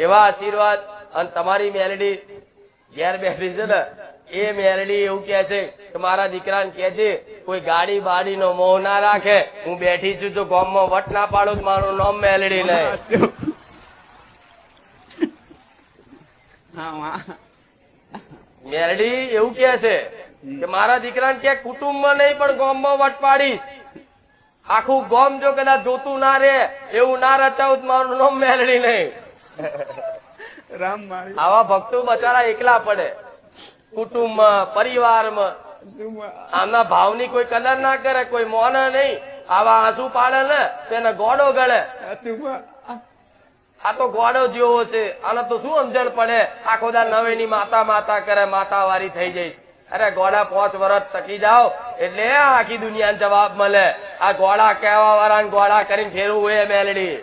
એવા આશીર્વાદ અને તમારી મેલડી ઘેર બેઠી છે ને એ મેલડી એવું કે છે કે મારા દીકરાને કહેજે કોઈ ગાડી બાડી નો મોહ ના રાખે, હું બેઠી છું જો ગામમાં વટ ના પાડું મારું નામ મેલડી નહીં. મેલડી એવું કે છે કે મારા દીકરાને કે કુટુંબમાં નહીં પણ ગામમાં વટ પાડીશ, આખું ગામ જો કદાચ જોતું ના રે એવું ના રચાવું મારું નામ મેલડી નહીં. રામ મારી આવા ભક્તો બચારા એકલા પડે કુટુંબમાં પરિવારમાં, આમના ભાવની કોઈ કદર ના કરે, કોઈ મોને નહીં, આવા આંસુ પાડે ને તેને ગોડો ગળે. આ તો ગોડો જેવો છે, આને તો શું સમજણ પડે, આખો દા નવેની માતા માતા કરે, માતા વારી થઈ જઈશ. અરે ગોડા 5 વર્ષ ટકી જાઓ એટલે આખી દુનિયાને જવાબ મળે. આ ગોડા કહેવા વાળા ગોડા કરીને ફેરવું એ મેલડી.